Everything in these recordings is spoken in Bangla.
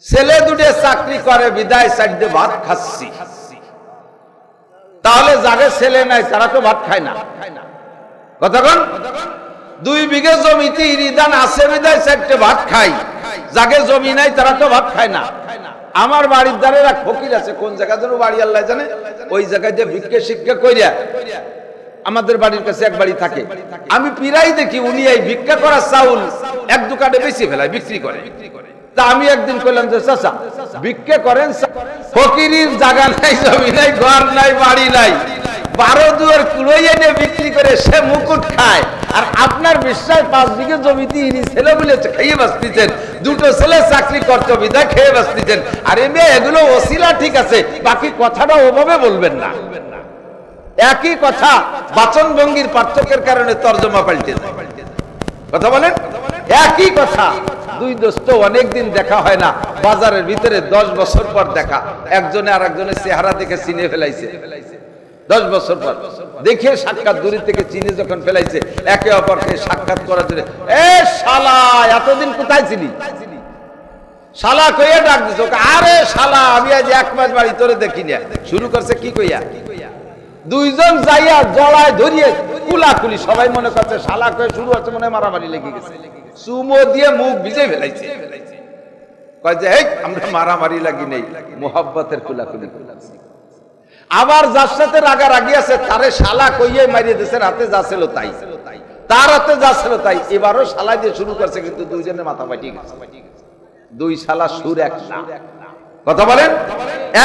ছেলে দুটো চাকরি করে বিদায় সাইডে ভাত খাচ্ছি, তাহলে যাকে ছেলে নাই তারা তো ভাত খায় না। কতক্ষণ 2 বিঘে জমিতে ইরিদান আছে বিদায় সাইডে ভাত খাই, যাকে জমি নাই তারা তো ভাত খায় না। আমার বাড়ির ধারে এক ফকির আছে, কোন জায়গা যেন বাড়ি আল্লাহ জানে, ওই জায়গায় যে ভিক্ষে শিক্ষা কইরা আমাদের বাড়ির কাছে এক বাড়ি থাকে, আমি পিরাই দেখি উনি এই ভিক্ষা করা চাউল এক দোকানে বেশি ফেলায় বিক্রি করে। তা আমি একদিন কইলাম যে চাচা ভিক্ষা করেন, ফকিরির জায়গা নাই, জমি নাই, ঘর নাই, বাড়ি নাই, 12 দুয়ার কুড়োই এনে বিক্রি করে সে মুকুট খায়, আর আপনার বিশ্বাস 5 বিঘে জমিতে ইনি ছেলে বলে খেয়ে বাঁচতেছেন, 2টো ছেলে চাকরি করতে বিদায় খেয়ে বাঁচতেছেন। আরে মেয়ে এগুলো ওসিলা ঠিক আছে, বাকি কথাটা ওভাবে বলবেন না। একই কথা বাচন ভঙ্গির পার্থক্যের কারণে তর্জমা পাল্টে যায়। কথা বলেন, একই কথা। 2 দোস্ত অনেকদিন দেখা হয় না, বাজারের ভিতরে 10 বছর পর দেখা, একজনে আর একজনের চেহারা দেখে চিনে ফেলাইছে। 10 বছর পর দেখে সাক্ষাৎ দূরে থেকে চিনে যখন ফেলাইছে, একে অপরকে সাক্ষাৎ করার জন্য, এ শালা এতদিন কোথায় ছিলি, শালা কইয়া ডাক দিছ, আরে শালা আমি আজ 1 মাস বাড়ি তোরে দেখি না। শুরু করছে কি কইয়া, 2 জন যাইয়া জড়ায় ধরিয়ে কুলাকুলি, সবাই মনে করছে শালা কয়ে শুরু হচ্ছে, মনে মারামারি লেগে গেছে, চুমো দিয়ে মুখ ভিজে ফেলাইছে। কয় যে এই আমরা মারামারি লাগি নেই, মোহাব্বতের কুলাকুলি করলাম। আবার যার সাথে রাগারাগি আছে তারে শালা কইয়ে মারিয়ে দিয়েছে, রাতে যা ছিল তাই, তার হাতে যা ছিল তাই। এবারও শালা দিয়ে শুরু করছে, কিন্তু 2 জনের মাথা ফাটিয়ে গেছে। 2 শালা সুর এক না। কথা বলেন,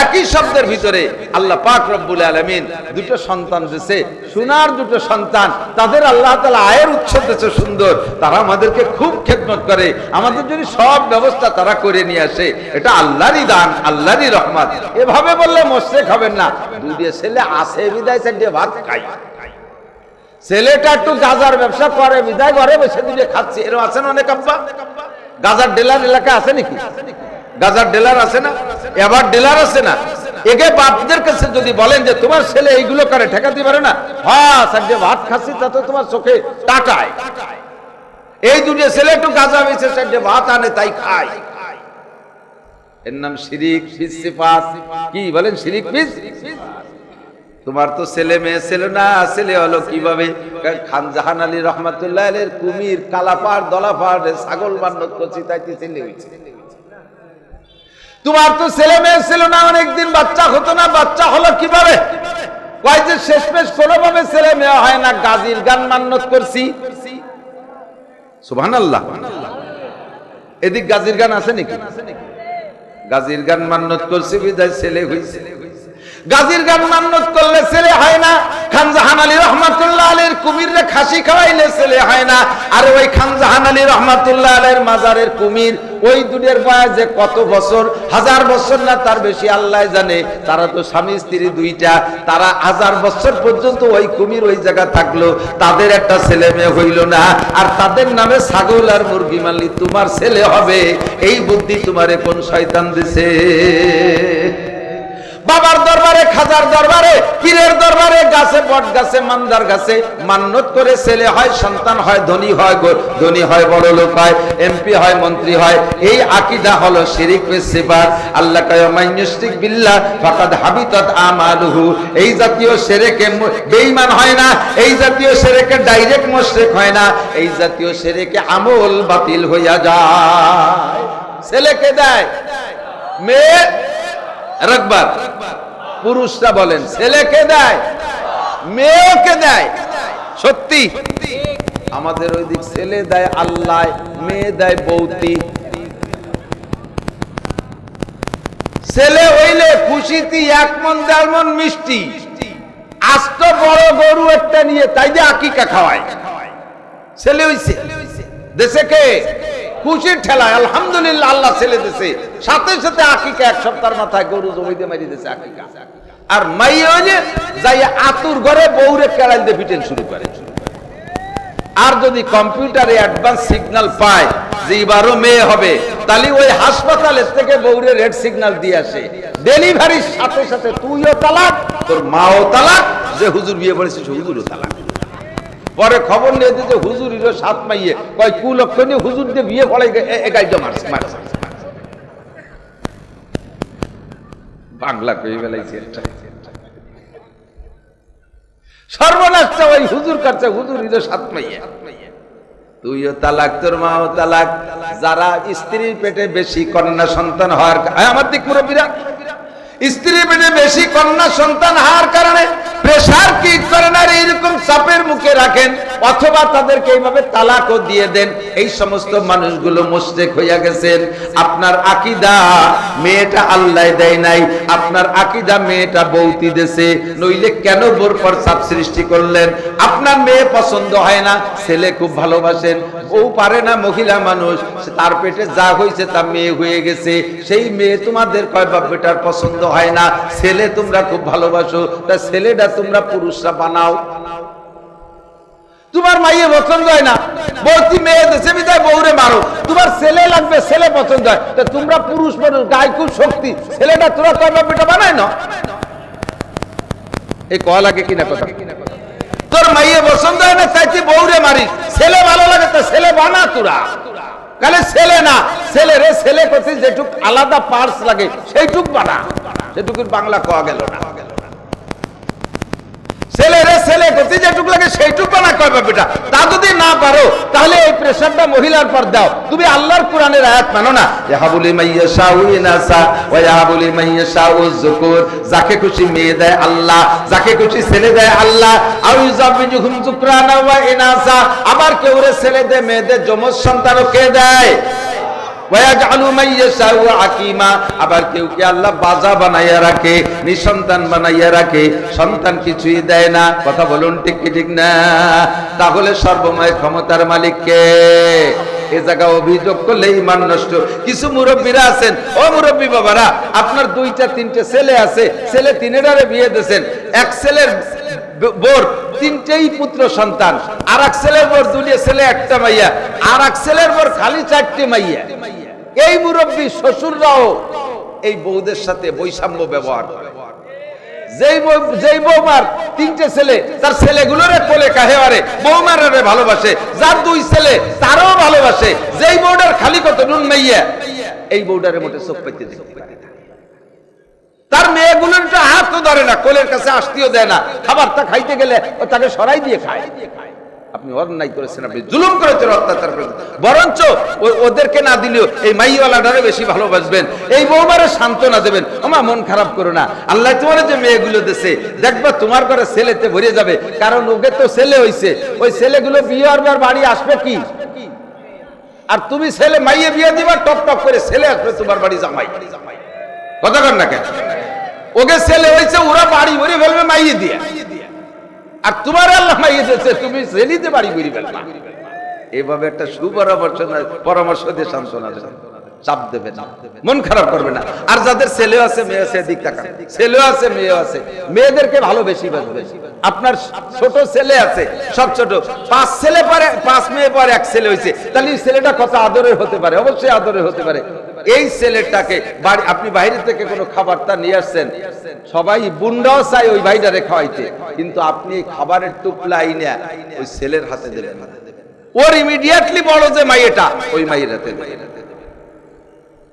একই শব্দের ভিতরে আল্লাহ পাক রব্বুল আলামিন 2টো সন্তান দিয়েছে, সোনার 2টো সন্তান। তাদের আল্লাহ তাআলা আয়ের উৎস দিয়েছে সুন্দর, তারা আমাদেরকে খুব খেদমত করে, আমাদের জন্য সব ব্যবস্থা তারা করে নিয়ে আসে। এটা আল্লাহরই দান, আল্লাহরই রহমত। এভাবে বললে মুশরিক হবেন না। 2টো ছেলে আছে বিদায় সাইডে ভাত খাই, ছেলেটা একটু গাজার ব্যবসা করে বিদায় ঘরে বসে 2টো খাচ্ছে, এরকম আছে না অনেক আব্বা? গাজার ডিলার এলাকা আছে নাকি? গাজার ডিলার আছে না, এবার ডিলার আছে না? একে বাপদের কাছে যদি বলেন যে তোমার ছেলে এইগুলো করে, ঠেকাতে পারে না? হ্যাঁ সাইডে ভাত খাচ্ছি তাতে তোমার চোখে টাটায়। এই 2টো ছেলে একটু গাজা বেচে সাইডে ভাত আনে, তাই খায়। এর নাম শিরিক ফিস সিফাত। কি বলেন, শিরিক ফিস। তোমার তো ছেলে মেয়ে ছিল না, ছেলে হলো কিভাবে? খান জাহান আলী রহমাতুল্লাহ আলাইহির কুমির কালাপাড় দলাপাড় ছাগল মান্নত করছি, তাইতে ছেলে হয়েছে। তোমার তো ছেলে মেয়ে ছিল না, অনেকদিন বাচ্চা হতো না, বাচ্চা হলো কিভাবে? কয় যে শেষমেশ কোনোভাবে ছেলে মেয়ে হয় না, গাজীর গান মান্নত করছি। সুবহানাল্লাহ। এদিক গাজীর গান আছে নাকি? গাজীর গান মান্নত করছি বিদায় ছেলে হইছে। গাজীর গান মান্নত করলে ছেলে হয় না, খান জাহান আলী রহমাতুল্লাহ আলাইহির কুমিরে খাসি খাওয়াইলে ছেলে হয় না। আর ওই খান জাহান আলী রহমাতুল্লাহ আলাইহির মাজারের কুমির, ওই 2টোর বয়স যে কত বছর, 1000 বছর না তার বেশি আল্লাহ জানে। তারা তো স্বামী স্ত্রী 2টা, তারা 1000 বছর পর্যন্ত ওই কুমির ওই জায়গা থাকলো, তাদের একটা ছেলে মেয়ে হইল না। আর তাদের নামে ছাগল আর মুরগি মারলি তোমার ছেলে হবে, এই বুদ্ধি তোমারে কোন শয়তান দিছে? বাবার দরবারে, খাজার দরবারে, পীরের দরবারে, গাছে বট গাছে মান্দার গাছে মান্নত করে ছেলে হয়, সন্তান হয়, ধনী হয়, ধনী হয়, বড় লোক হয়, এমপি হয়, মন্ত্রী হয়। এই আকীদা হলো শিরিক ফিস সিফাত। আল্লাহ কয় মান ইউশরিক বিল্লাহ ফাকাদ হাবিতাত আমালুহু। এই জাতীয় শিরকে বেঈমান হয় না, এই জাতীয় শিরকে ডাইরেক্ট মুশরিক হয় না, এই জাতীয় শিরকে আমল বাতিল হইয়া যায়। ছেলেকে দেয়, মেয়ে রাখবার, পুরুষরা বলেন ছেলেকে দেয়, মেয়েকে দেয়। সত্যি আমাদের ওই দিক ছেলে দেয় আল্লাহ, মেয়ে দেয় বৌতি। ছেলে হইলে খুশিতে 1 মণ 1.5 মণ মিষ্টি, আস্ত বড় গরু একটা নিয়ে তাই যে আকিকা খাওয়ায়। ছেলে হইছে দেশে কে খুশির ঠেলায়, আলহামদুলিল্লাহ আল্লাহ ছেলে দিছে, সাথে সাথে আকিকা 1 সপ্তাহের মাথায় গরু জমিতে মারি দিছে আকিকা। আর মাই হইলে যাই আতুর ঘরে বউরে কেড়াল দিয়ে পিটেন শুরু করে। আর যদি কম্পিউটারে অ্যাডভান্স সিগন্যাল পায় যে এবারও মেয়ে হবে, তাহলে ওই হাসপাতালের থেকে বউরে রেড সিগন্যাল দিয়ে আসে। ডেলিভারির সাথে সাথে তুইও তালাক, তোর মাও তালাক, যে হুজুর বিয়ে করেছিস হুজুরও তালাক। পরে খবর নিয়ে দিতে হুজুরিরও 7 মাইয়ে, কয় কুলক্ষ নিয়ে হুজুর দিয়ে বিয়ে পড়ে এগাইটা মারছে। বাংলা কই বেলাইছে সর্বনাশটা ওই হুজুর কাছে হুজুর ইদো সাত মাইয়া তুইও তালাক তোর মাও তালাক যারা স্ত্রীর পেটে বেশি কন্যা সন্তান হওয়ার আমার দিক মুরব্বীরা স্ত্রীর পেটে বেশি কন্যা সন্তান হওয়ার কারণে প্রেসার কিক করেন আর এইরকম চাপের মুখে রাখেন অথবা তাদেরকে এইভাবে তালাকও দিয়ে দেন এই সমস্ত মানুষগুলো মুশরিক হইয়া গেছেন আপনার আকীদা মেয়েটা আল্লাহ দেয় নাই আপনার আকীদা মেয়েটা বৌতি দেছে নইলে কেন বোর পর চাপ সৃষ্টি করলেন আপনার মেয়ে পছন্দ হয় না ছেলে খুব ভালোবাসেন বউ পারে না মহিলা মানুষ তার পেটে যা হয়েছে তা মেয়ে হয়ে গেছে সেই মেয়ে তোমাদের কয় বাপ বেটার পছন্দ হয় না ছেলে তোমরা খুব ভালোবাসো তা ছেলেটা তোমরা পুরুষরা বানাও তোমার মাইয়ে পছন্দ হয় না বলতি মেয়ে দেশে বিদায় বউরে মারো তোমার ছেলে লাগবে ছেলে পছন্দ হয় তা তোমরা পুরুষ মানুষ গায়ে খুব শক্তি ছেলেটা তোরা কয় বাপ বেটা বানায় না এই কয়া লাগে কিনা কথা তোর মাইয়ে পছন্দ হয় না তাই তুই বউরে মারিস ছেলে ভালো লাগে তা ছেলে বানা তোরা কালে ছেলে না ছেলে রে ছেলে করতে যেটুক আলাদা পার্টস লাগে সেইটুক বানা সেটুকুর বাংলা কওয়া গেল না ছেলে রে ছেলে করতে যেটুক লাগে সেইটুক বানা কয় বেটা তা যদি না পারো তাহলে এই প্রেসারটা মহিলার পর দাও তুমি আল্লাহর কোরআনের আয়াত মানো না ইয়াহাবুলি মাইয়াশাউ ইনাসা ওয়া ইয়াহাবুলি মাইয়াশাউ যুকুর যাকে খুশি মেয়ে দেয় আল্লাহ যাকে খুশি ছেলে দেয় আল্লাহ আও ইউযাবিজুহুম যুকরানা ওয়া ইনাসা আবার কেউ রে ছেলে দেয় মেয়ে দেয় যমজ সন্তানও কে দেয় ওয়ায়াজআলু মাইয়াশাউ আকিমা আবার কেউ কে আল্লাহ বাজা বানাইয়া রাখে নিঃসন্তান বানাইয়া রাখে সন্তান কিছুই দেয় না কথা বলুন ঠিক কি ঠিক না তাহলে সর্বময় ক্ষমতার মালিক কে এই জায়গা অভিযোগ করলে ঈমান নষ্ট কিছু মুরব্বীরা আছেন ও মুরব্বী বাবারা আপনার দুইটা তিনটে ছেলে আছে ছেলে তিনেটারে বিয়ে দিয়েছেন এক ছেলের বোর তিনটেই পুত্র সন্তান আর এক ছেলের বোর দুলিয়ে ছেলে একটা মাইয়া আর এক ছেলের বোর খালি চারটে মাইয়া এই মুরব্বী শ্বশুররাও এই বউদের সাথে বৈষম্য ব্যবহার করে যেই বৌমার তিনটে ছেলে তার ছেলেগুলোরে কোলে কাহেবারে বৌমারে ভালোবাসে যার দুই ছেলে তারও ভালোবাসে যেই বউটার খালি কত নুন মাইয়া এই বউটারে মোটে চোখ পাইতে দেখতে পারে না তার মেয়েগুলোর হাত তো ধরে না কোলের কাছে আসতেও দেয় না খাবারটা খাইতে গেলে ও তাকে সরাই দিয়ে খায় আপনি অন্যায় করেছেন আপনি জুলুম করেছেন অত্যাচার করেছেন বরঞ্চ ওদেরকে না দিলেও এই মাইওয়ালাটারে বেশি ভালোবাসবেন এই বৌমারে সান্ত্বনা দেবেন আমা মন খারাপ করো না আল্লাহ তোমার যে মেয়েগুলো দেশে দেখবা তোমার ঘরে ছেলেতে ভরে যাবে কারণ ওকে তো ছেলে হইছে ওই ছেলেগুলো বিয়ে হওয়ার বাড়ি আসবে কি আর তুমি ছেলে মাইয়ে বিয়ে দিবা টপ টপ করে ছেলে আসবে তোমার বাড়ি জামাই কথা কর না কেন ওকে ছেলে হইছে ওরা বাড়ি ভরে ফেলবে মাইয়ে দিয়ে আর তোমার আল্লাহ মাইয়ে দিয়েছে তুমি ছেলিতে বাড়ি ভরে ফেলবা এইভাবে একটা পরামর্শ দিয়ে সান্ত্বনা দেবেন চাপ দেবে না মন খারাপ করবে না আর যাদের ছেলে আছে মেয়ে আছে দিক তাকান ছেলে আছে মেয়ে আছে মেয়েদেরকে ভালো বেশি বাসবে আপনার ছোট ছেলে আছে সব ছোট 5 ছেলে পরে 5 মেয়ে পরে এক ছেলে হইছে তাহলে এই ছেলেটা কত আদরের হতে পারে অবশ্যই আদরের হতে পারে এই ছেলেটাকে আপনি বাইরে থেকে কোনো খাবারটা নিয়ে আসছেন সবাই বুন্ডাও চাই ওই ভাইটারে খাওয়াইতে কিন্তু আপনি খাবারের টুকলা আইনা ওই ছেলের হাতে দেবেন ওর ইমিডিয়েটলি বড় যে মাইয়েটা ওই মাইয়ের হাতে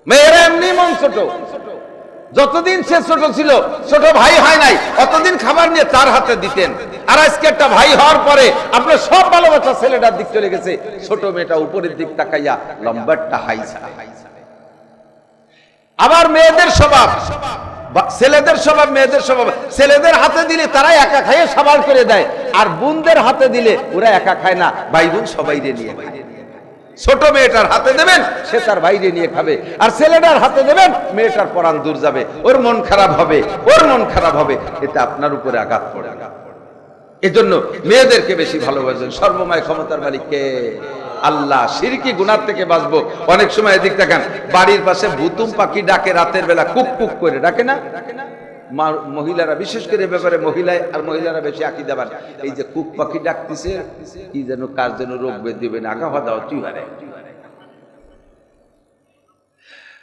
মেয়েরা এমনি মন ছোট যতদিন সে ছোট ছিল ছোট ভাই হয় নাই অতদিন খাবার নিয়ে তার হাতে দিতেন আর আজকে একটা ভাই হওয়ার পরে আপনার সব ভালোবাসা ছেলেটার দিক চলে গেছে ছোট মেয়েটা উপরের দিক তাকাইয়া লম্বারটা হাইছা আবার মেয়েদের স্বভাব ছেলেদের স্বভাব মেয়েদের স্বভাব ছেলেদের হাতে দিলে তারাই একা খাইয়ে সাবাল করে দেয় আর বোনদের হাতে দিলে ওরা একা খায় না ভাই বোন সবাই নিয়ে খায় ছোট মেয়েটার হাতে দেবেন সে তার বাইরে নিয়ে খাবে আর ছেলেটার হাতে দেবেন মেয়েটার পরাণ দূর যাবে ওর মন খারাপ হবে এতে আপনার উপরে আঘাত পড়ে এজন্য মেয়েদেরকে বেশি ভালোবাসেন সর্বময় ক্ষমতার মালিককে আল্লাহ শিরকি গুনাহ থেকে বাঁচবো অনেক সময় এদিক তাকান বাড়ির পাশে ভুতুম পাখি ডাকে রাতের বেলা কুক কুক করে ডাকে না মহিলারা বিশেষ করে ব্যাপারে মহিলারা বেশি আকীদাবান এই যে কুক পাখি ডাকতেছে কি যেন কার যেন রোগ বেঁধে দিবেন আগা হওয়া দাও তুই